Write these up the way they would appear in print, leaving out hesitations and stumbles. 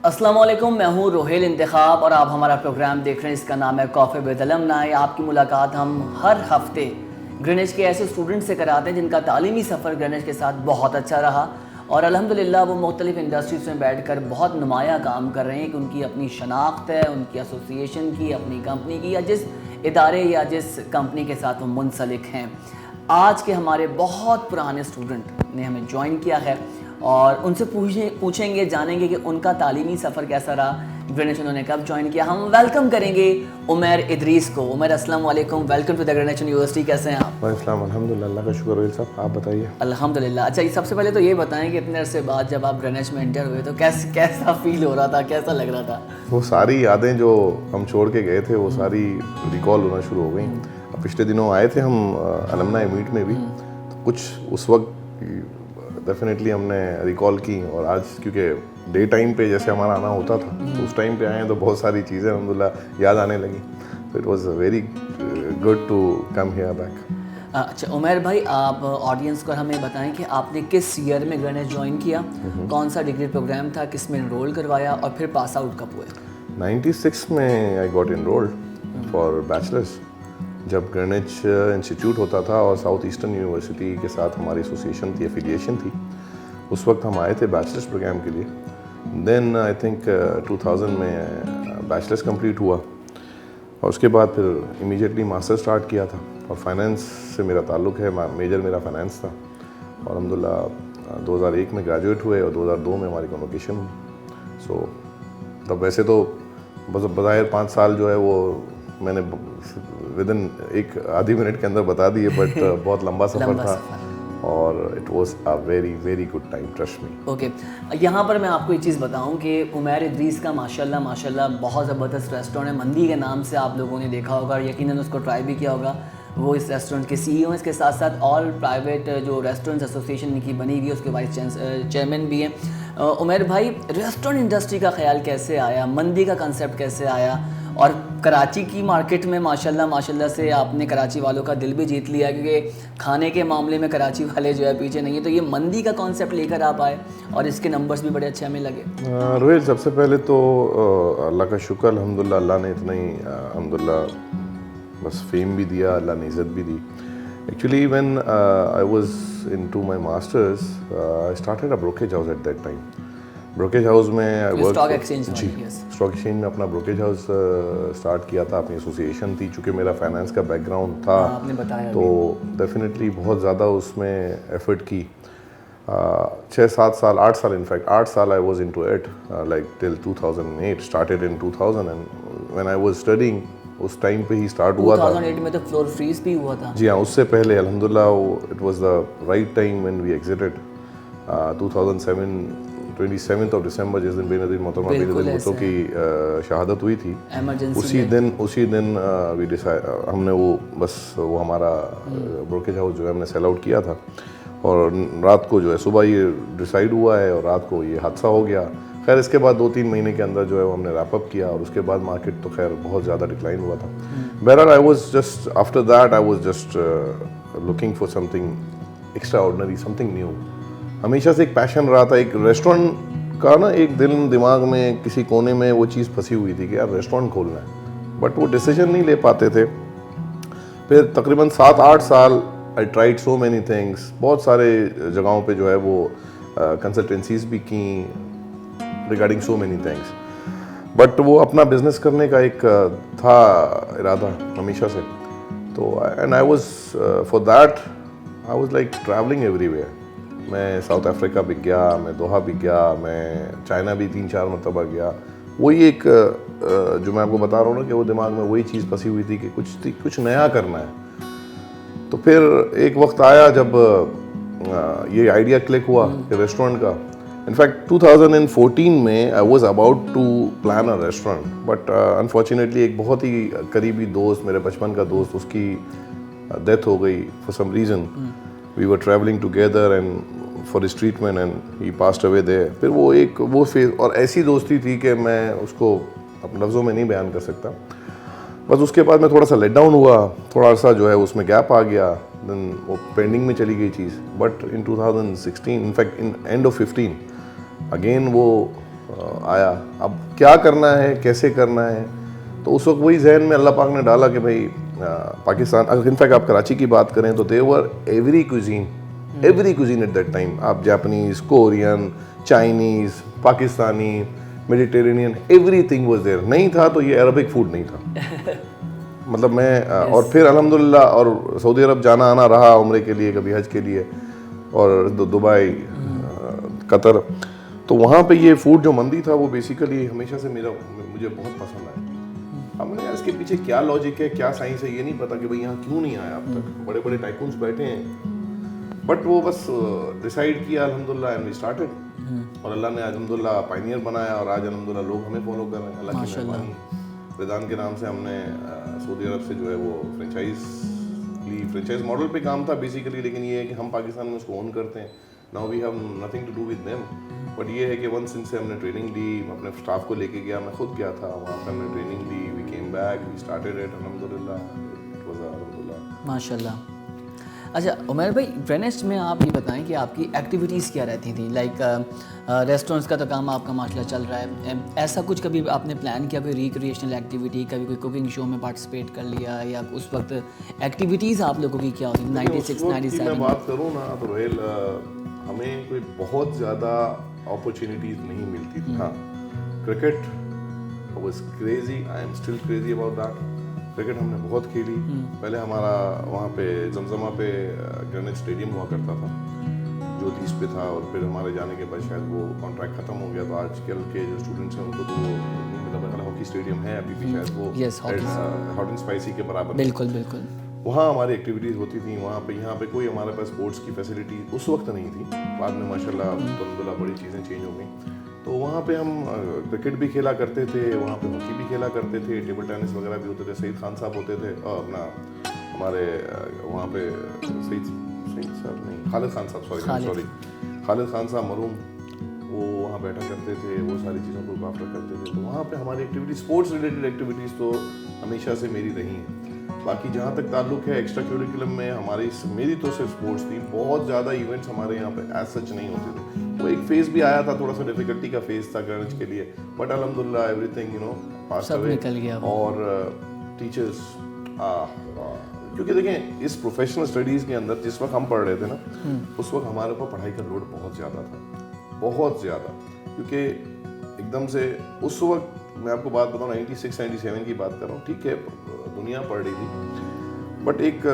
अस्सलामुअलैकुम, मैं हूँ रोहेल इंतखाब और आप हमारा प्रोग्राम देख रहे हैं। इसका नाम है कॉफ़ी विद अलमनाई। आपकी मुलाकात हम हर हफ्ते ग्रीनिच के ऐसे स्टूडेंट से कराते हैं जिनका तालीमी सफ़र ग्रीनिच के साथ बहुत अच्छा रहा और अल्हम्दुलिल्लाह वो मुख्तलिफ इंडस्ट्रीज़ में बैठ कर बहुत नुमायाँ काम कर रहे हैं कि उनकी अपनी शनाख्त है, उनकी एसोसिएशन की, अपनी कंपनी की, या जिस इदारे या जिस कंपनी के साथ वो मुंसलिक हैं। आज के हमारे बहुत पुराने स्टूडेंट ने हमें ज्वाइन किया है और उनसे पूछेंगे, जानेंगे कि उनका तालीमी सफ़र कैसा रहा, ग्रीनिच उन्होंने कब ज्वाइन किया। हम वेलकम करेंगे उमर इदरीस को। उमर, अस्सलाम वालेकुम, welcome to the Greenwich University. कैसे हैं आप? वालेकुम, अल्हम्दुलिल्लाह, अल्लाह का शुक्र रोहिल साहब, आप बताइए। अल्हम्दुलिल्लाह। अच्छा, ये सबसे पहले तो ये बताएं कि इतने अरसे बाद जब आप ग्रीनिच में इंटर हुए तो कैसा फील हो रहा था, कैसा लग रहा था? वो सारी यादें जो हम छोड़ के गए थे वो सारी रिकॉल होना शुरू हो गई। अब पिछले दिनों आए थे हम अलमनाई मीट में भी, तो कुछ उस वक्त डेफिनेटली हमने रिकॉल की। और आज क्योंकि डे टाइम पे जैसे हमारा आना होता था तो उस टाइम पे आए तो बहुत सारी चीज़ें अल्हम्दुलिल्लाह याद आने लगी। तो it was very good to come here back. अच्छा उमर भाई, आप ऑडियंस को हमें बताएं कि आपने किस ईयर में ग्रीनिच ज्वाइन किया, कौन सा डिग्री प्रोग्राम था, किस में इनरोल करवाया और फिर पास आउट कब हुए? 96 में I got enrolled for bachelors. जब ग्रीनिच इंस्टीट्यूट होता था और साउथ ईस्टर्न यूनिवर्सिटी के साथ हमारी एसोसिएशन थी, एफिलिएशन थी, उस वक्त हम आए थे बैचलर्स प्रोग्राम के लिए। देन आई थिंक 2000 में बैचलर्स कंप्लीट हुआ और उसके बाद फिर इमीडिएटली मास्टर स्टार्ट किया था। और फाइनेंस से मेरा ताल्लुक़ है, मेजर मेरा फाइनेंस था। और अल्हम्दुलिल्लाह 2001 में ग्रेजुएट हुए और 2002 में हमारी कन्वोकेशन हुई। सो तब वैसे तो बस बज़ाहिर 5 साल जो है वो मैंने विदिन एक आधी मिनट के अंदर बता दिए, बट बहुत लंबा सफ़र था और it was a very very good time, trust me. Okay, यहाँ पर मैं आपको एक चीज़ बताऊँ कि उमर इदरीस का माशाल्लाह बहुत ज़बरदस्त रेस्टोरेंट है। मंदी के नाम से आप लोगों ने देखा होगा और यकीनन उसको ट्राई भी किया होगा। वो इस रेस्टोरेंट के CEO हैं, इसके साथ साथ ऑल प्राइवेट जो रेस्टोरेंट्स एसोसिएशन इनकी बनी हुई है उसके वाइस चेयरमैन भी हैं। उमर भाई, रेस्टोरेंट इंडस्ट्री का ख्याल कैसे आया, मंदी का कंसेप्ट कैसे आया, और कराची की मार्केट में माशाल्लाह से आपने कराची वालों का दिल भी जीत लिया, क्योंकि खाने के मामले में कराची वाले जो है पीछे नहीं है। तो ये मंदी का कॉन्सेप्ट लेकर आप आए और इसके नंबर्स भी बड़े अच्छे हमें लगे। रोहित, सबसे पहले तो अल्लाह का शुक्र, अल्हम्दुलिल्लाह, अल्लाह ने इतना ही अल्हम्दुलिल्लाह बस फेम भी दिया, अल्लाह ने इज़्ज़त भी दी। Actually when I was into my masters I started a brokerage house at that time. Brokerage house में आई वर्क, स्टॉक एक्सचेंज जी, स्टॉक एक्सचेंज में अपना ब्रोकेज हाउस स्टार्ट किया था। अपनी एसोसिएशन थी, चूँकि मेरा फाइनेंस का बैकग्राउंड था, आपने बताया तो डेफिनेटली बहुत ज़्यादा उसमें एफर्ट की। 6-7 साल, 8 साल, इनफैक्ट 8 साल आई was into it, like till 2008, started in 2000 and when I was studying उस टाइम पे ही स्टार्ट हुआ था। 2008 में तो फ्लोर फ्रीज भी हुआ था। जी हाँ, उससे पहले अल्हम्दुलिल्लाह it was the right time when we exited. 2007 27 of December, जिस दिन बेनज़ीर मोहतरमा बेनज़ीर भुट्टो की शहादत हुई थी, उसी दिन वी डिसाइड, हमने वो हमारा ब्रोकेज हाउस जो है हमने सेल आउट किया था। और रात को जो है, सुबह ये डिसाइड हुआ है और रात को ये हादसा हो गया। खैर इसके बाद 2-3 महीने के अंदर जो है वो हमने रैप अप किया और उसके बाद मार्केट तो खैर बहुत ज़्यादा डिक्लाइन हुआ था। बहरहाल I was just after that I was just looking for something extra ordinary, something new. हमेशा से एक पैशन रहा था, एक रेस्टोरेंट का ना, एक दिमाग में किसी कोने में वो चीज़ फंसी हुई थी कि यार रेस्टोरेंट खोलना है, बट वो डिसीजन नहीं ले पाते थे। फिर तकरीबन 7-8 साल I tried so many things, बहुत सारे जगहों पे जो है वो कंसल्टेंसीज भी की regarding so many things, but वो अपना बिजनेस करने का एक था इरादा हमेशा से। तो and I was for that I was like travelling everywhere. मैं साउथ अफ्रीका भी गया, मैं दोहा भी गया, मैं चाइना भी 3-4 मरतबा गया। वही एक जो मैं आपको बता रहा हूँ ना कि वो दिमाग में वही चीज़ फंसी हुई थी कि कुछ नया करना है। तो फिर एक वक्त आया जब ये आइडिया क्लिक हुआ कि रेस्टोरेंट का। इनफैक्ट 2014 में I was about to plan a restaurant, but unfortunately एक बहुत ही करीबी दोस्त, मेरे बचपन का दोस्त, उसकी डेथ हो गई for some reason. We were travelling together and for his treatment and he passed away there. फिर वो फेज, और ऐसी दोस्ती थी कि मैं उसको अपने लफ्ज़ों में नहीं बयान कर सकता। बस उसके बाद मैं थोड़ा सा लेट डाउन हुआ, थोड़ा सा जो है उसमें गैप आ गया, देन वो पेंडिंग में चली गई चीज़। But in 2016, in fact in end of 15 again वो आया, अब क्या करना है, कैसे करना है, तो उस वक्त वही जहन में अल्लाह पाक ने डाला कि भाई पाकिस्तान, अगर इनफैक्ट आप कराची की बात करें तो they were every cuisine at that time, आप Japanese, Korean, Chinese, Pakistani, Mediterranean, everything was there. नहीं था तो ये अरबिक फूड नहीं था। मतलब मैं और फिर अल्हम्दुलिल्लाह और सऊदी अरब जाना आना रहा उम्रे के लिए, कभी हज के लिए, और दुबई, कतर, तो वहाँ पे ये फूड जो मंदी था वो बेसिकली हमेशा से मुझे बहुत पसंद आया। अब मैंने यार इसके पीछे क्या लॉजिक है, क्या साइंस है, ये नहीं पता कि भाई यहाँ क्यों नहीं आया अब तक। बड़े बड़े टाइकून्स बैठे हैं, बट वो बस डिसाइड किया अल्हम्दुलिल्लाह एंड वी स्टार्टेड, और अल्लाह ने अल्हम्दुलिल्लाह पायनियर बनाया, और आज अल्हम्दुलिल्लाह लोग हमें फॉलो कर रहे हैं, अल्लाह की मेहरबानी। रिदान के नाम से हमने सऊदी अरब से जो है वो फ्रेंचाइज मॉडल पे काम था बेसिकली, लेकिन ये है कि हम पाकिस्तान में उसको ओन करते हैं। Now we have nothing to do with them, but ये है कि वंस इनसे हमने ट्रेनिंग ली, अपने स्टाफ को लेके गया, मैं खुद गया था वहाँ पे, हमने ट्रेनिंग ली, we came back, we started it, अल्हम्दुलिल्लाह, इट वाज अल्हम्दुलिल्लाह माशाल्लाह। अच्छा उमर भाई, ग्रेनिश में आप ये बताएं कि आपकी एक्टिविटीज़ क्या रहती थी? लाइक रेस्टोरेंट्स का तो काम आपका माशाल्लाह चल रहा है, ऐसा कुछ कभी आपने प्लान किया, कोई रिक्रिएशनल एक्टिविटी, कभी कोई कुकिंग शो में पार्टिसिपेट कर लिया, या उस वक्त एक्टिविटीज़ आप लोगों की क्या होती थी 96 97? मैं बात करूँ ना तो रोहेल, हमें कोई बहुत ज़्यादा अपॉर्चुनिटीज़ नहीं मिलती थी। हाँ, cricket was crazy, I am still crazy about that. Cricket हमने बहुत खेली। पहले हमारा वहाँ पे जमजमा पे ग्रेनिश स्टेडियम हुआ करता था जो लीज पे था, और फिर हमारे जाने के बाद शायद वो कॉन्ट्रैक्ट खत्म हो गया, तो आजकल के जो स्टूडेंट्स हैं उनको तो वो नहीं मिला। मेरा हॉकी स्टेडियम है अभी भी, शायद वो हॉट एंड स्पाइसी के बराबर। बिल्कुल बिल्कुल। वहाँ हमारी एक्टिविटीज़ होती थी वहाँ पे। यहाँ पे कोई हमारे पास स्पोर्ट्स की फैसिलिटी उस वक्त नहीं थी, बाद में माशाल्लाह अल्हम्दुलिल्लाह बड़ी चीज़ें चेंज हो गई। तो वहाँ पे हम क्रिकेट भी खेला करते थे, वहाँ पे हॉकी भी खेला करते थे, टेबल टेनिस वगैरह भी होते थे। सईद खान साहब होते थे, और अपना हमारे वहाँ पे सईद साहब नहीं, खालिद खान साहब, सॉरी खालिद खान साहब मरूम, वो वहाँ बैठा करते थे, वो सारी चीज़ों को काफ़र करते थे। तो वहाँ पे हमारी एक्टिविटी, स्पोर्ट्स रिलेटेड एक्टिविटीज़ तो हमेशा से मेरी रही हैं। बाकी जहाँ तक ताल्लुक है एक्स्ट्रा करिकुलम में मेरी तो सिर्फ स्पोर्ट्स थी। बहुत ज़्यादा इवेंट्स हमारे यहाँ पे एज सच नहीं होते थे। वो एक फेज़ भी आया था, थोड़ा सा डिफिकल्टी का फेज़ था ग्रेनिश के लिए, बट अल्हम्दुलिल्लाह एवरीथिंग पास अवे। और टीचर्स, क्योंकि देखें इस प्रोफेशनल स्टडीज़ के अंदर जिस वक्त हम पढ़ रहे थे ना, उस वक्त हमारे ऊपर पढ़ाई का लोड बहुत ज़्यादा था, बहुत ज़्यादा। क्योंकि एकदम से उस वक्त, मैं आपको बात बताऊँ 96 97 की बात कर रहा हूँ, ठीक है दुनिया पढ़ रही थी, बट एक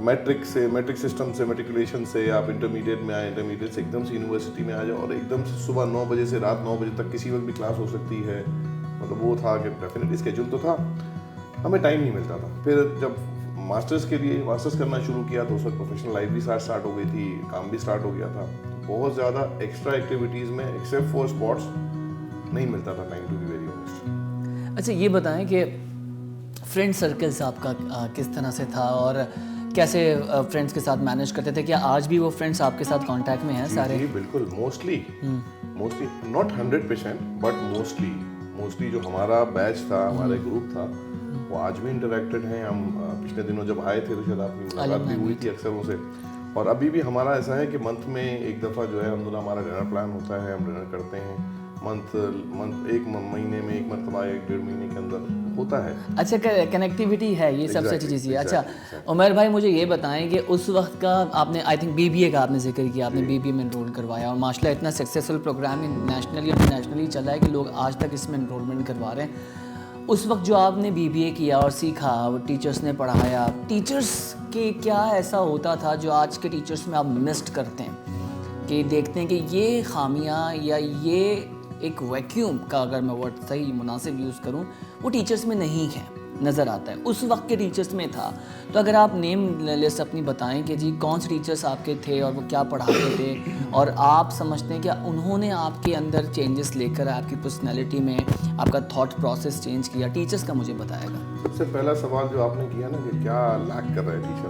मैट्रिक सिस्टम से, मेट्रिकुलेशन से आप इंटरमीडिएट में आए, इंटरमीडिएट से एकदम से यूनिवर्सिटी में आ जाओ, और एकदम से सुबह 9 बजे से रात 9 बजे तक किसी वक्त भी क्लास हो सकती है। मतलब वो था कि डेफिनेटली स्केड्यूल तो था, हमें टाइम नहीं मिलता था। फिर जब मास्टर्स करना शुरू किया तो उस वक्त प्रोफेशनल लाइफ भी स्टार्ट हो गई थी, काम भी स्टार्ट हो गया था। बहुत ज़्यादा एक्स्ट्रा एक्टिविटीज़ में एक्सेप्ट फॉर स्पोर्ट्स नहीं मिलता था time, to be very honest. अच्छा ये बताएं कि फ्रेंड सर्कल्स आपका किस तरह से था, और कैसे फ्रेंड्स के साथ मैनेज करते थे? क्या आज भी वो फ्रेंड्स आपके साथ कांटेक्ट में हैं सारे? जी बिल्कुल, मोस्टली नॉट 100% बट मोस्टली जो हमारा बैच था, हमारे ग्रुप था, वो आज भी इंटरेक्टेड हैं। हम पिछले दिनों जब आए थे तो शायद आपकी मुलाकात भी हुई थी अक्सर उनसे, और अभी भी हमारा ऐसा है कि मंथ में एक दफ़ा जो है अल्हम्दुलिल्लाह हमारा डिनर प्लान होता है, हम डिनर करते हैं। एक महीने में एक मरतबा, 1-1.5 महीने के अंदर होता है। अच्छा, कनेक्टिविटी है, ये सबसे अच्छी चीज़ है। अच्छा उमर भाई, मुझे ये बताएं कि उस वक्त का आपने, आई थिंक BBA का आपने जिक्र किया, आपने BBA में एनरोल करवाया, और माशाल्लाह इतना सक्सेसफुल प्रोग्राम नेशनली इंटरनेशनली चला है कि लोग आज तक इसमें एनरोलमेंट करवा रहे हैं। उस वक्त जो आपने BBA किया और सीखा, वो टीचर्स ने पढ़ाया, टीचर्स के क्या ऐसा होता था जो आज के टीचर्स में आप मिस्ड करते हैं, कि देखते हैं कि ये खामियां या ये एक वैक्यूम का, अगर मैं वर्ड सही मुनासिब यूज़ करूं, वो टीचर्स में नहीं है, नज़र आता है, उस वक्त के टीचर्स में था। तो अगर आप नेम लिस्ट अपनी बताएं कि जी कौन से टीचर्स आपके थे और वो क्या पढ़ाते थे, और आप समझते हैं कि उन्होंने आपके अंदर चेंजेस लेकर आपकी पर्सनैलिटी में आपका थॉट प्रोसेस चेंज किया, टीचर्स का मुझे बताएगा। सबसे पहला सवाल जो आपने किया ना कि क्या लैक कर रहा है टीचर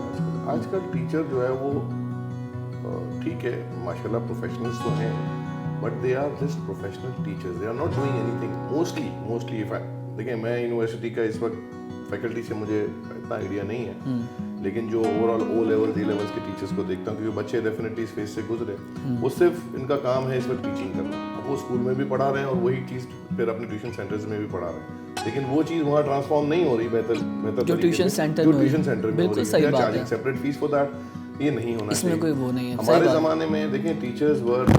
आजकल टीचर जो है वो ठीक है माशाल्लाह प्रोफेशनल्स तो हैं, but they are just professional teachers, they are not doing anything mostly. If देखिए मैं यूनिवर्सिटी का इस वक्त फैकल्टी से मुझे इतना आइडिया नहीं है, लेकिन जो overall O level D levels के टीचर्स को देखता हूँ, क्योंकि बच्चे डेफिनेटली इस फेज से गुजरे, वो सिर्फ इनका काम है इस वक्त टीचिंग करना। वो स्कूल में भी पढ़ा रहे हैं और वही चीज़ फिर अपने ट्यूशन सेंटर्स में भी पढ़ा रहे हैं, लेकिन वो चीज़ वहाँ ट्रांसफॉर्म नहीं हो रही बेहतर जो ट्यूशन सेंटर में बिल्कुल सही बात है, सेपरेट फीस फॉर दैट, ये नहीं होना चाहिए। इसमें कोई वो नहीं है। हमारे ज़माने में देखें teachers were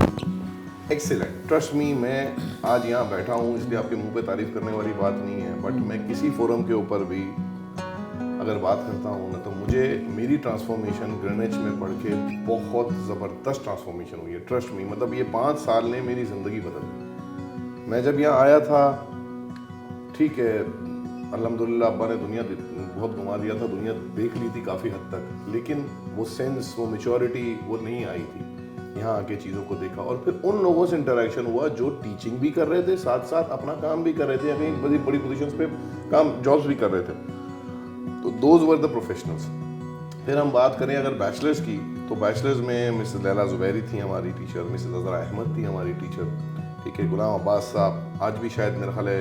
excellent, trust me, मैं आज यहाँ बैठा हूँ इसलिए आपके मुंह पे तारीफ करने वाली बात नहीं है, बट मैं किसी फोरम के ऊपर भी अगर बात करता हूँ ना तो मुझे मेरी ट्रांसफॉर्मेशन ग्रीनिच में पढ़ के बहुत ज़बरदस्त ट्रांसफॉर्मेशन हुई है, ट्रस्ट मी। मतलब ये 5 साल ने मेरी ज़िंदगी बदल दी। मैं जब यहाँ आया था, ठीक है, अल्हम्दुलिल्लाह अब्बा ने दुनिया बहुत घुमा दिया था, दुनिया देख ली थी काफ़ी हद तक, लेकिन वो सेंस, वो मैच्योरिटी वो नहीं आई थी। यहाँ आके चीज़ों को देखा और फिर उन लोगों से इंटरेक्शन हुआ जो टीचिंग भी कर रहे थे, साथ साथ अपना काम भी कर रहे थे, या कहीं बड़ी बड़ी पोजीशंस पे काम जॉब्स भी कर रहे थे। तो दोज वर द प्रोफेशनल्स। फिर हम बात करें अगर बैचलर्स की, तो बैचलर्स में मिसेस लैला जुबैरी थी हमारी टीचर, मिसेस अज़रा अहमद थी हमारी टीचर, ठीक है, गुलाम अब्बास साहब आज भी शायद मेरा ख्याल है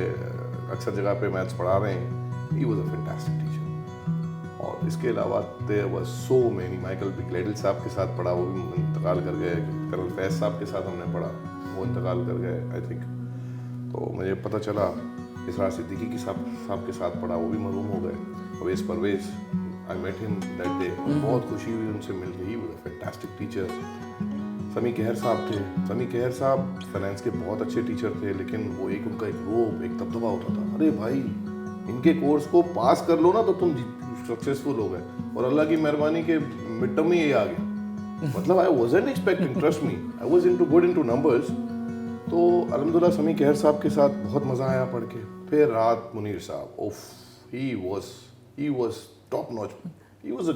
अक्सर जगह पे मैथ्स पढ़ा रहे हैं। He was a fantastic teacher. और इसके अलावा there were so many, Michael बिग्लेडल साहब के साथ पढ़ा, वो भी इंतकाल कर गए। कर्नल फैज साहब के साथ हमने पढ़ा, वो इंतकाल कर गए आई थिंक। तो मुझे पता चला इसरार सिद्दीकी की साहब के साथ पढ़ा, वो भी मरूम हो गए। Awais Parvez, I met him that day, बहुत खुशी हुई उनसे मिल के। He was a fantastic teacher. Sami Kahar साहब थे, समी कहर साहब फाइनेंस के बहुत अच्छे टीचर थे, लेकिन वो उनका एक रोब, एक दबदबा होता था, अरे भाई इनके कोर्स को पास कर लो ना तो तुम सक्सेसफुल हो गए। और अल्लाह की मेहरबानी के मिड टर्म में ये आ गया। मतलब I wasn't expecting, trust me, I was into good into numbers. तो अल्हम्दुलिल्लाह समी कहर साहब के साथ बहुत मज़ा आया पढ़ के। फिर राहत मुनीर साहब, उफ, he was top notch, he was a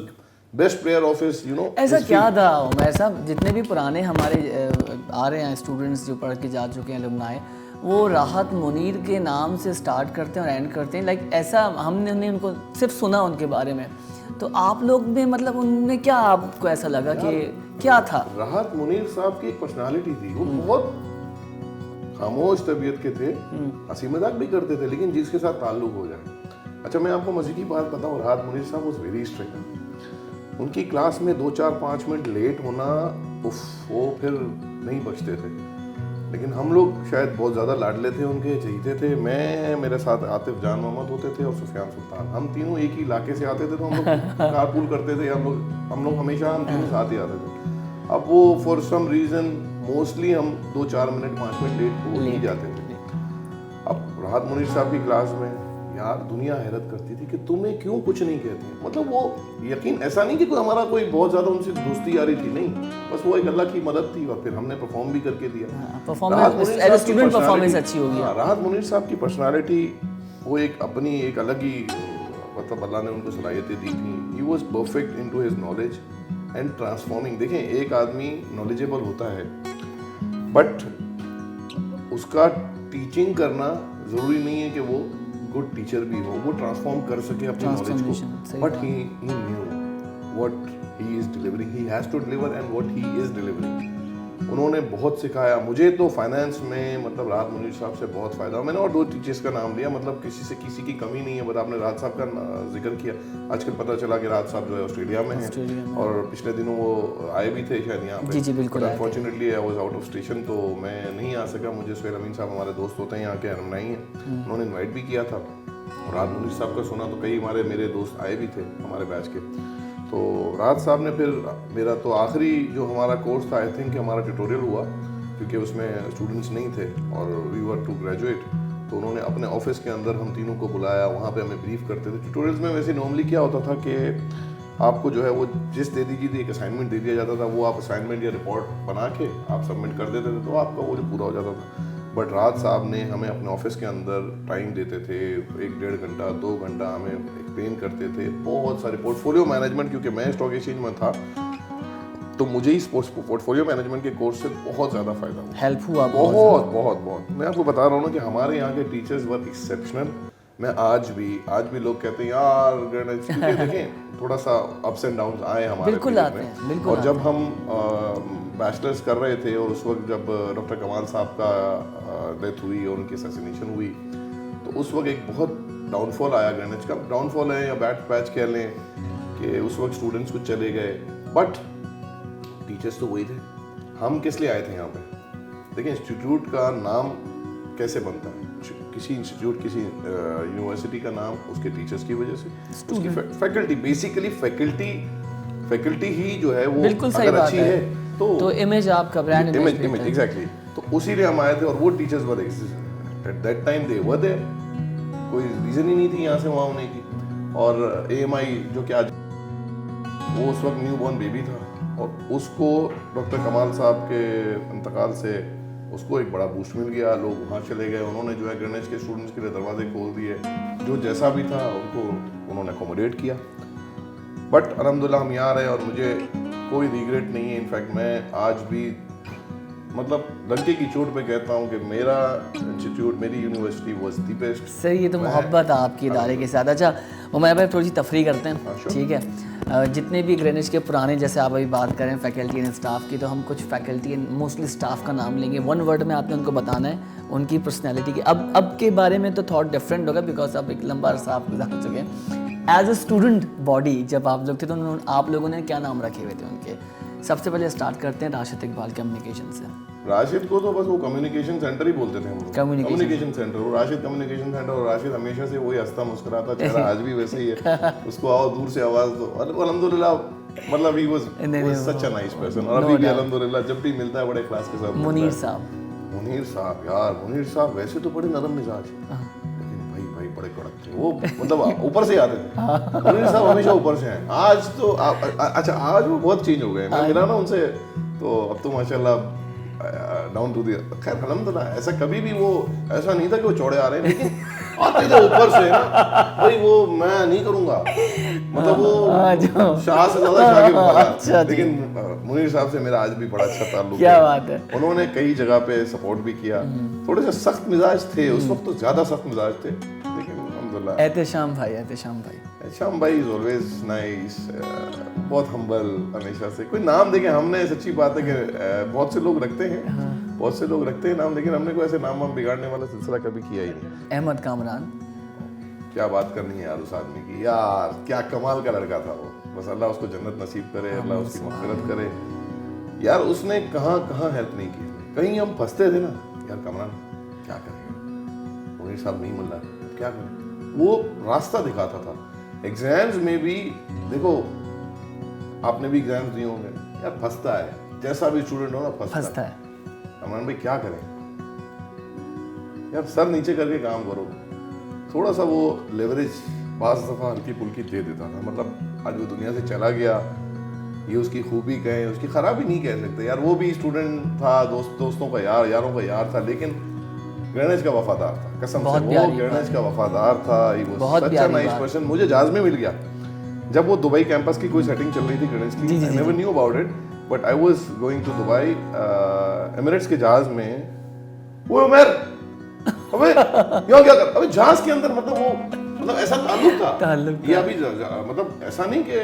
best player of his, you know, ऐसा क्या था उमर साहब, जितने भी पुराने हमारे आ रहे हैं स्टूडेंट्स जो पढ़ के जा चुके हैं अलुमनाई, वो राहत मुनीर के नाम से स्टार्ट करते हैं और एंड करते हैं, लाइक ऐसा हमने उनको सिर्फ सुना उनके बारे में। तो आप लोग में मतलब उनमें क्या आपको ऐसा लगा कि क्या था? राहत मुनीर साहब की एक पर्सनालिटी थी, वो बहुत खामोश तबीयत के थे, हंसी मजाक भी करते थे, लेकिन जिसके साथ ताल्लुक हो जाए। अच्छा मैं आपको मजे की बात बताऊं, राहत मुनीर साहब वाज वेरी स्ट्रिक्ट। उनकी क्लास में 2-4-5 मिनट लेट होना, उफ, वो फिर नहीं बचते थे। लेकिन हम लोग शायद बहुत ज़्यादा लाडले थे उनके, चहीते थे। मैं, मेरे साथ आतिफ जान मोहम्मद होते थे और सुफियान सुल्तान, हम तीनों एक ही इलाके से आते थे, तो हम लोग कारपूल करते थे। हम लोग हमेशा हम तीनों साथ ही आते थे। अब वो फॉर सम रीज़न मोस्टली हम 2-4 मिनट 5 मिनट लेट हो ही जाते थे। अब राहत मुनीर साहब की क्लास में यार दुनिया हैरत करती थी कि तुम्हें क्यों कुछ नहीं कहते। मतलब वो यकीन, ऐसा नहीं कि कोई हमारा कोई बहुत ज़्यादा उनसे दोस्ती आ रही थी, नहीं, बस वो एक अल्लाह की मदद थी। और फिर हमने परफॉर्म भी करके दिया। परफॉर्मेंस अच्छी होगी। राहत मुनीर साहब की पर्सनालिटी, वो एक अपनी एक अलग ही, मतलब अल्लाह ने उनको सलाहियतें दी थी। He was perfect in to his knowledge and transforming. देखें, एक आदमी नॉलेजेबल होता है, बट उसका टीचिंग करना ज़रूरी नहीं है कि वो गुड टीचर भी हो, वो ट्रांसफॉर्म कर सके अपने नॉलेज को, but he knew what he is delivering, he has to deliver and what he is delivering. उन्होंने बहुत सिखाया मुझे। तो फाइनेंस में मतलब राहत मुनीर साहब से बहुत फ़ायदा। मैंने और 2 टीचर्स का नाम लिया, मतलब किसी की कमी नहीं है, बट आपने राहत साहब का जिक्र किया। आजकल पता चला कि राहत साहब जो है ऑस्ट्रेलिया में हैं, और पिछले दिनों वो आए भी थे शायद यहाँ पे। जी बिल्कुल। Unfortunately I was out of station, तो मैं नहीं आ सका। मुझे सुहेल अमीन साहब हमारे दोस्त होते हैं, यहाँ के अलुमनाई हैं, उन्होंने इन्वाइट भी किया था। और राहत मुनीर साहब का सुना तो कई मेरे दोस्त आए भी थे हमारे बैच के। तो राहत साहब ने फिर मेरा तो आखिरी जो हमारा कोर्स था, आई थिंक हमारा ट्यूटोरियल हुआ, क्योंकि उसमें स्टूडेंट्स नहीं थे और वी वर टू ग्रेजुएट। तो उन्होंने अपने ऑफिस के अंदर हम तीनों को बुलाया, वहाँ पे हमें ब्रीफ करते थे। ट्यूटोरियल्स में वैसे नॉर्मली क्या होता था कि आपको जो है वो जिस दे दीजिए थी, एक असाइनमेंट दे दिया जाता था, वो आप असाइनमेंट या रिपोर्ट बना के आप सबमिट कर देते थे, तो आपका वो जो पूरा हो जाता था। बट राहत साहब ने हमें अपने ऑफिस के अंदर टाइम देते थे, 1-1.5 घंटा 2 घंटा हमें एक्सप्लेन करते थे बहुत सारे पोर्टफोलियो मैनेजमेंट। क्योंकि मैं स्टॉक एक्सचेंज में था, तो मुझे इस पोर्टफोलियो मैनेजमेंट के कोर्स से बहुत ज़्यादा फायदा हुआ, हेल्प हुआ बहुत। मैं आपको बता रहा हूँ ना कि हमारे यहाँ के टीचर्स वर एक्सेप्शनल। मैं आज भी लोग कहते हैं यार देखें थोड़ा सा अप्स एंड डाउन्स आए हमारे, बिल्कुल आते हैं, बिल्कुल। और जब हम बैचलर्स कर रहे थे और उस वक्त जब डॉक्टर कमाल साहब का डेथ हुई और उनकी असैसिनेशन हुई, तो उस वक्त एक बहुत डाउनफॉल आया ग्रीनिच का। डाउनफॉल है या बैड पैच कह लें कि उस वक्त स्टूडेंट्स कुछ चले गए, बट टीचर्स तो वही थे। हम किस लिए आए थे यहाँ पे? देखिए इंस्टीट्यूट का नाम कैसे बनता है, किसी इंस्टीट्यूट किसी यूनिवर्सिटी का नाम उसके टीचर्स की वजह से, उसकी फैकल्टी, बेसिकली फैकल्टी ही जो है वो अगर अच्छी है तो इमेज आपका ब्रांड इमेज एग्जैक्टली, तो उसी लिए हम आए थे और वो teachers were at that time they were there, कोई रीजन ही नहीं थी यहाँ से वहाँ होने की। और AMI जो कि आज वो उस वक्त न्यू बॉर्न बेबी था और उसको डॉक्टर कमाल साहब के इंतकाल से उसको एक बड़ा बूस्ट मिल गया, लोग वहाँ चले गए, उन्होंने जो है ग्रेनेड के स्टूडेंट्स के लिए दरवाजे खोल दिए, जो जैसा भी था उनको उन्होंने अकोमोडेट किया। बट अल्हम्दुलिल्लाह हम यहाँ रहे और मुझे कोई रिग्रेट नहीं है। इनफैक्ट मैं आज भी मतलब लड़के की चोट पे कहता हूँ कि मेरा इंस्टीट्यूट, मेरी यूनिवर्सिटी वाज द बेस्ट। सही, ये तो मोहब्बत है आपकी इदारे के साथ। अच्छा उमर भाई थोड़ी सी तफरी करते हैं, ठीक है। जितने भी ग्रेनेड के पुराने, जैसे आप अभी बात करें फैकल्टी एंड स्टाफ की, तो हम कुछ फैकल्टी एंड मोस्टली स्टाफ का नाम लेंगे, वन वर्ड में आपने उनको बताना है, उनकी पर्सनैलिटी की। अब के बारे में तो थॉट डिफरेंट होगा बिकॉज अब एक लंबा अरसा आप गुजार चुके हैं। एज अ स्टूडेंट बॉडी जब आप लोग थे तो आप लोगों ने क्या नाम रखे हुए थे उनके? सबसे पहले स्टार्ट करते हैं राशिद इकबाल कम्युनिकेशन से। राशिद को तो बस वो कम्युनिकेशन सेंटर ही बोलते थे हम लोग, कम्युनिकेशन सेंटर, वो राशिद कम्युनिकेशन सेंटर। और राशिद हमेशा से वही हंसता मुस्कुराता चेहरा आज भी वैसे ही है, उसको आओ दूर से आवाज दो, अल्हम्दुलिल्लाह मतलब he was such a nice person. और अभी भी अल्हम्दुलिल्लाह जब भी मिलता है बड़े क्लास के साथ। मुनीर साहब यार, मुनीर साहब वैसे तो बड़े नरम मिजाज, लेकिन भाई बड़े कड़क थे वो, मतलब ऊपर से आते थे। मुनीर साहब हमेशा ऊपर से हैं। आज तो अच्छा आज वो बहुत चेंज हो गए, मैं मिला ना उनसे तो अब तो माशाल्लाह डाउन टू द, खैर अल्हम्दुलिल्लाह ऐसा कभी भी वो ऐसा नहीं था कि वो चौड़े आ रहे हैं, लेकिन आते थे ऊपर से ना भाई, वो मैं नहीं करूंगा, मतलब वो शाह से ज्यादा शाह के वाला। लेकिन मुनीर साहब से मेरा आज भी बड़ा अच्छा ताल्लुक है। क्या बात है। उन्होंने कई जगह पे सपोर्ट भी किया, थोड़े से सख्त मिजाज थे उस वक्त, तो ज्यादा सख्त मिजाज थे, लेकिन अल्हम्दुलिल्लाह। एहतेशाम भाई इज ऑलवेज नाइस, बहुत हम्बल हमेशा से। कोई नाम देखे हमने, सच्ची बात है कि बहुत से लोग रखते हैं नाम, लेकिन हमने कोई ऐसे नाम बिगाड़ने वाला सिलसिला कभी किया ही नहीं। अहमद कामरान, क्या बात करनी है यार उस आदमी की, यार क्या कमाल का लड़का था वो, बस अल्लाह उसको जन्नत नसीब करे, अल्लाह उसकी मग़फ़िरत करे। यार उसने कहाँ हेल्प नहीं की, कहीं हम फंसते थे ना, यार कमरान क्या करें, मुनीर साहब नहीं मिल रहा क्या करें, वो रास्ता दिखाता था। एग्जाम्स में भी देखो, आपने भी एग्जाम्स दिए होंगे, यार फंसता है, जैसा भी स्टूडेंट हो ना फंसता है। कमरान भाई क्या करें यार, सर नीचे करके काम करो, थोड़ा सा वो लेवरेज बाज़ दफ़ा हल्की फुल्की दे देता था। मतलब आज वो दुनिया से चला गया, ये उसकी खूबी कहें, उसकी खराबी नहीं कह सकते यार। वो भी स्टूडेंट था, दोस्तों का यार, यारों का यार था, लेकिन ग्रेनेड का वफादार था, कसम से वो ग्रेनेड का वफादार था। वो सच अ नाइस पर्सन। मुझे जहाज में मिल गया जब वो दुबई कैंपस की कोई सेटिंग चल रही थी ग्रेनेड की, I never knew about it, but I was going to Dubai Emirates के जहाज में। वो उमर अबे यहाँ क्या कर, अबे जहाज के अंदर, मतलब वो मतलब ऐसा ताल्लुक था। ये अभी मतलब ऐसा नहीं कि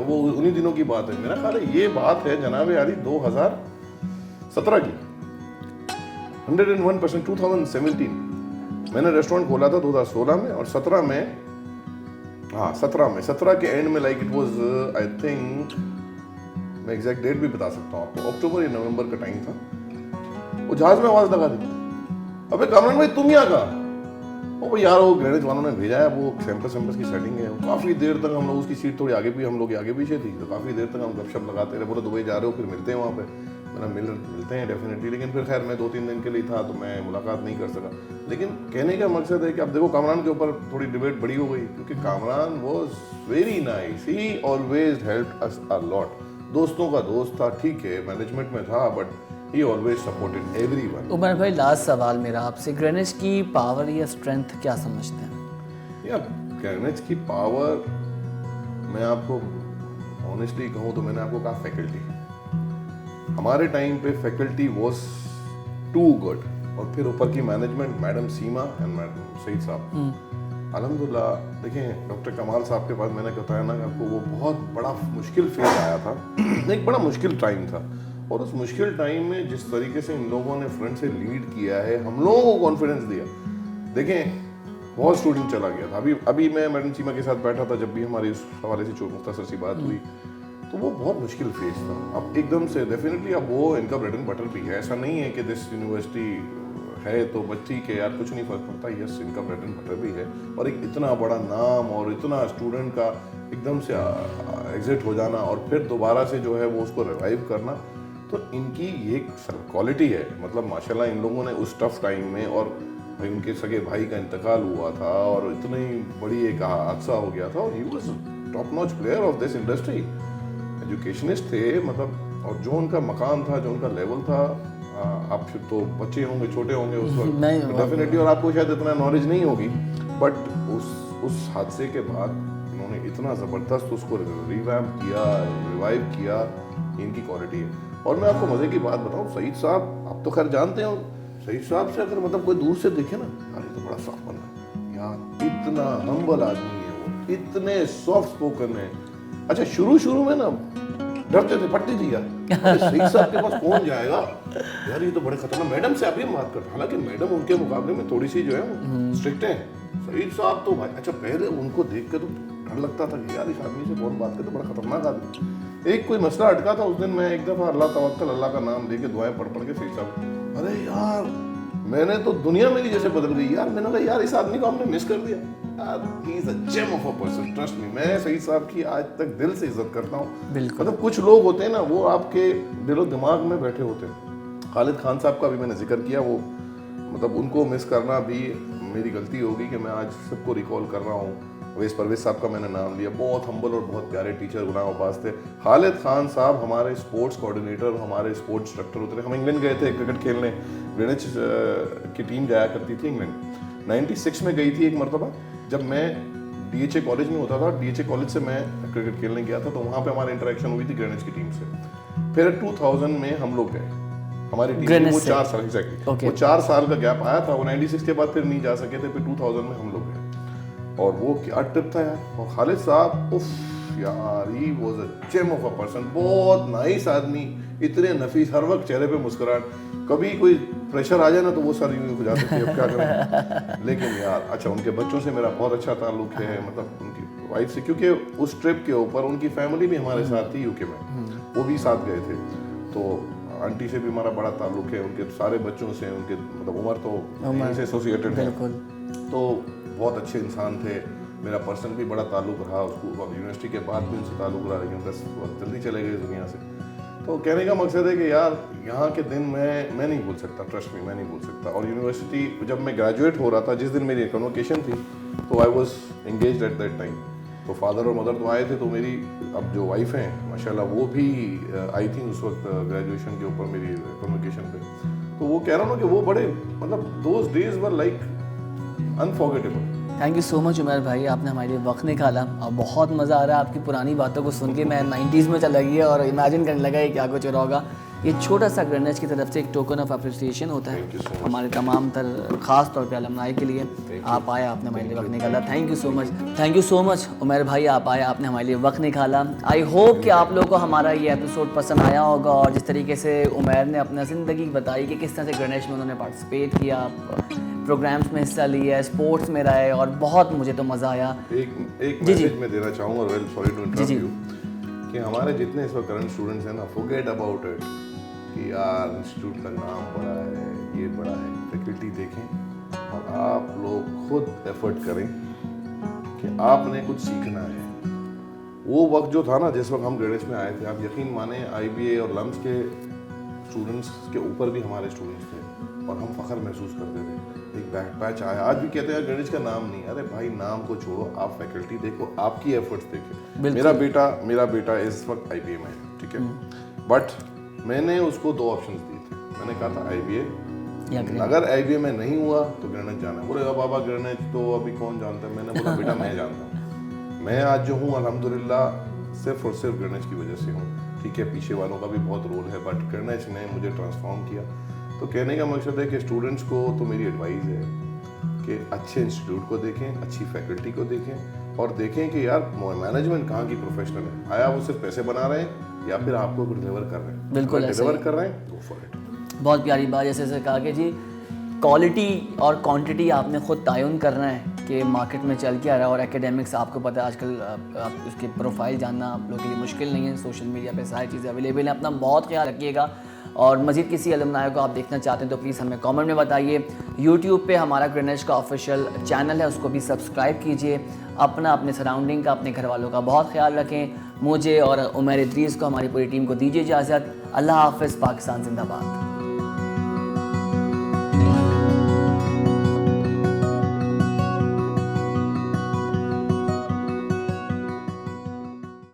वो उन्हीं दिनों की बात है, मेरा ख्याल है ये बात है जनाब यारी 2017 की, 101%। 2017 मैंने रेस्टोरेंट खोला था 2016 में, और 17 में, हाँ 17 के एंड में, like it was I think, मैं एग्जैक्ट डेट भी बता सकता हूँ आपको, अक्टूबर या नवंबर का टाइम था। वो जहाज में आवाज लगा दी, अबे कामरान भाई तुम यहाँ कहाँ? ओ भाई यार वो ग्रेनेड वालों ने भेजा है, वो कैंपस की सेटिंग है। काफ़ी देर तक हम लोग, उसकी सीट थोड़ी आगे भी, हम लोग आगे पीछे थी, तो काफ़ी देर तक हम गपशप लगाते रहे। बोले दुबई जा रहे हो, फिर मिलते हैं वहाँ पे। मैंने मिलते हैं डेफिनेटली, लेकिन फिर खैर मैं 2-3 दिन के लिए था तो मैं मुलाकात नहीं कर सका। लेकिन कहने का मकसद है कि अब देखो कामरान के ऊपर थोड़ी डिबेट बड़ी हो गई, क्योंकि Kamran was very nice, he always helped us a lot. दोस्तों का दोस्त था, ठीक है मैनेजमेंट में था, but he always supported everyone। Umar भाई लास्ट सवाल मेरा आपसे, ग्रेनेड की पावर या स्ट्रेंथ क्या समझते हैं? यार ग्रेनेड की पावर, मैं आपको ऑनेस्टली कहूँ तो मैंने आपको कहा फैकल्टी। हमारे टाइम पे फैकल्टी वाज टू गुड, और फिर ऊपर की management, madam Seema and madam Saeed साहब। अल्हम्दुलिल्लाह देखें, डॉक्टर कमाल साहब के पास मैंने बताया ना आपको, वो बहुत बड़ा मुश्किल फेज आया था, एक बड़ा मुश्किल टाइम था। और उस मुश्किल टाइम में जिस तरीके से इन लोगों ने फ्रंट से लीड किया है, हम लोगों को कॉन्फिडेंस दिया। देखें बहुत स्टूडेंट चला गया था, अभी मैं मैडम सीमा के साथ बैठा था, जब भी हमारी उस हवाले से मुख्तसर सी बात हुई, तो वो बहुत मुश्किल फेज था। अब एकदम से डेफिनेटली अब वो इनका ब्रेड एंड बटर भी है, ऐसा नहीं है कि दिस यूनिवर्सिटी है तो बच्ची के यार कुछ नहीं फर्क पड़ता, यस इनका ब्रेड एंड बटर भी है। और एक इतना बड़ा नाम और इतना स्टूडेंट का एकदम से एग्जिट हो जाना और फिर दोबारा से जो है वो उसको रिवाइव करना, तो इनकी ये क्वालिटी है। मतलब माशाल्लाह इन लोगों ने उस टफ टाइम में, और भाई उनके सगे भाई का इंतकाल हुआ था और इतनी बड़ी एक हादसा हो गया था, और he was top notch player of this industry, educationist थे मतलब। और जो उनका मकाम था, जो उनका लेवल था, आप तो बच्चे होंगे, छोटे होंगे उस वक्त डेफिनेटली, और आपको शायद इतना नॉलेज नहीं होगी, बट उस हादसे के बाद इन्होंने इतना ज़बरदस्त उसको रिवैम्प किया, रिवाइव किया, इनकी क्वालिटी है। और मैं आपको मज़े की बात बताऊँ, सईद साहब आप तो खैर जानते हो, सईद साहब से अगर मतलब कोई दूर से देखे ना, यार ये तो बड़ा साफ बंदा यार, इतना हम्बल आदमी है वो, इतने सॉफ्ट स्पोकन है। अच्छा शुरू में ना डरते थे, फटती थी यार, सईद साहब के पास कौन जाएगा यार, ये तो बड़े खतरनाक। मैडम से आप ये बात करते, हालांकि मैडम उनके मुकाबले में थोड़ी सी जो है वो स्ट्रिक्ट है। सईद साहब तो भाई, अच्छा पहले उनको देख के तो डर लगता था कि यार इस आदमी से कौन बात करे, बड़ा खतरनाक आदमी। एक कोई मसला अटका था उस दिन, मैं एक दफा अल्लाह तवक्कल, अल्लाह का नाम लेके दुआएं पढ़ के सईद साहब, अरे यार मैंने तो दुनिया मेरी जैसे बदल गई यार। मैंने कहा यार इस आदमी को हमने मिस कर दिया यार, he is a gem of a person, trust me. मैं सईद साहब की आज तक दिल से इज्जत करता हूँ। मतलब कुछ लोग होते हैं ना, वो आपके दिलो दिमाग में बैठे होते हैं। खालिद खान साहब का भी मैंने जिक्र किया, वो मतलब उनको मिस करना भी मेरी गलती होगी कि मैं आज सबको रिकॉल कर रहा हूँ। अवैस परवेज साहब का मैंने नाम लिया, बहुत हम्बल और बहुत प्यारे टीचर गुनाह अब्बास थे। खालिद खान साहब हमारे स्पोर्ट्स कोऑर्डिनेटर, हमारे स्पोर्ट्स इंस्ट्रक्टर होते थे। हम इंग्लैंड गए थे क्रिकेट खेलने, ग्रीनिच की टीम जाया करती थी इंग्लैंड। 96 में गई थी एक मरतबा, जब मैं DHA कॉलेज में होता था। DHA कॉलेज से मैं क्रिकेट खेलने गया था, तो वहाँ पे हमारी इंटरेक्शन हुई थी ग्रीनिच की टीम से। फिर 2000 में हम लोग गए, हमारी टीम वो 4 साल एग्जैक्टली वो 4 साल का गैप आया था। वो 96 के बाद फिर नहीं जा सके थे, फिर 2000 में हम लोग गए, और वो क्या ट्रिप था यार। और खालिद साहब उफ यार, he was a gem of a person, बहुत नाइस आदमी, इतने नफीस, हर वक्त चेहरे पे मुस्कुराहट। कभी कोई प्रेशर आ जाए ना तो वो सर यूं हो जाते थे, अब क्या करें। लेकिन यार अच्छा, उनके बच्चों से मेरा बहुत अच्छा ताल्लुक है, मतलब उनकी वाइफ से, क्योंकि उस ट्रिप के ऊपर उनकी फैमिली भी हमारे साथ थी यूके में, वो भी साथ गए थे। तो आंटी से भी हमारा बड़ा ताल्लुक है, उनके सारे बच्चों से, उनके मतलब उमर तो यहीं से एसोसिएटेड है, तो बहुत अच्छे इंसान थे। मेरा पर्सन भी बड़ा ताल्लुक रहा उसको, अब यूनिवर्सिटी के बाद भी उनसे ताल्लुक रहा, लेकिन बस बहुत जल्दी चले गए दुनिया से। तो कहने का मकसद है कि यार यहाँ के दिन मैं नहीं भूल सकता, ट्रस्ट मी, मैं नहीं भूल सकता। और यूनिवर्सिटी जब मैं ग्रेजुएट हो रहा था, जिस दिन मेरी कन्वोकेशन थी, तो I was engaged eight that time. तो फादर और मदर तो आए थे, तो मेरी अब जो वाइफ हैं माशाल्लाह वो भी आई थी उस वक्त ग्रेजुएशन के ऊपर मेरी कन्वोकेशन पे। तो वो कह रहा हूँ कि वो बड़े मतलब those days were like unforgettable. Thank you so much Umar भाई, आपने हमारे लिए वक्त निकाला और बहुत मज़ा आ रहा है आपकी पुरानी बातों को सुन के। मैं 90s में चला गया और इमेजिन करने लगा कि क्या कुछ हो रहा होगा। ये छोटा सा ग्रेनेज की तरफ से एक टोकन ऑफ अप्रिसिएशन होता है हमारे तमाम ख़ास तौर पे अलमनाई के लिए। आप आए, आपने हमारे लिए वक्त निकाला, thank you so much. Thank you so much Umar भाई, आप आए, आपने हमारे लिए वक्त निकाला। आई होप कि आप लोगों को हमारा ये एपिसोड पसंद आया होगा, और जिस तरीके से उमर ने अपना ज़िंदगी बताई कि किस तरह से ग्रेनेज में उन्होंने पार्टिसिपेट किया, प्रोग्राम्स में हिस्सा लिया, स्पोर्ट्स में रहे, और बहुत मुझे तो मज़ा आया। एक मैसेज मैं देना चाहूँगा, well sorry to interrupt you, कि हमारे जितने इस वक्त करंट स्टूडेंट्स हैं ना, फॉरगेट अबाउट इट कि यार इंस्टीट्यूट का नाम बड़ा है, ये बड़ा है। फैकल्टी देखें और आप लोग खुद एफर्ट करें कि आपने कुछ सीखना है। वो वक्त जो था ना, जिस वक्त हम ग्रेनेड में आए थे, आप यकीन माने IBA और लम्स के स्टूडेंट्स के ऊपर भी हमारे स्टूडेंट्स थे, और हम फख्र महसूस करते थे। एक बैक पैच आया, आज भी कहते हैं ग्रेनेड का नाम नहीं। अरे भाई नाम को छोड़ो, आप फैकल्टी देखो, आपकी एफर्ट्स देखो। मेरा बेटा इस वक्त IBA में है, ठीक है, बट मैंने उसको 2 ऑप्शंस दिए थे। मैंने कहा था IBA, अगर IBA में नहीं हुआ तो ग्रेनेड जाना है। बोले बाबा ग्रेनेड तो अभी कौन जानता है। मैंने बोला बेटा मैं जानता हूँ, मैं आज जो हूँ अल्हम्दुलिल्लाह सिर्फ और सिर्फ ग्रेनेड की वजह से हूँ। ठीक है, पीछे वालों का भी बहुत रोल है, बट ग्रेनेड ने मुझे ट्रांसफॉर्म किया। तो कहने का मकसद है कि स्टूडेंट्स को तो मेरी एडवाइस है कि अच्छे इंस्टीट्यूट को देखें, अच्छी फैकल्टी को देखें, और देखें कि यार मैनेजमेंट कहाँ की प्रोफेशनल है। आया वो सिर्फ पैसे बना रहे हैं या फिर आपको डिलीवर कर रहे हैं। बिल्कुल डिलीवर कर रहे हैं, गो फॉर इट। बहुत प्यारी बात, जैसे कहा कि जी क्वालिटी और क्वांटिटी आपने खुद तयन करना है। कि मार्केट में चल के आ रहा है और एकेडमिक्स आपको पता है आजकल आप उसके प्रोफाइल जानना आप लोगों के लिए मुश्किल नहीं है, सोशल मीडिया पे सारी चीज़ें अवेलेबल हैं। अपना बहुत ख्याल रखिएगा और मज़ीद किसी अलमनाई को आप देखना चाहते हैं तो प्लीज़ हमें कमेंट में बताइए। यूट्यूब पे हमारा ग्रीनिश का ऑफिशियल चैनल है, उसको भी सब्सक्राइब कीजिए। अपना अपने सराउंडिंग का अपने घर वालों का बहुत ख्याल रखें। मुझे और उमर इद्रीस को हमारी पूरी टीम को दीजिए इजाज़त। अल्लाह हाफ़िज़। पाकिस्तान जिंदाबाद।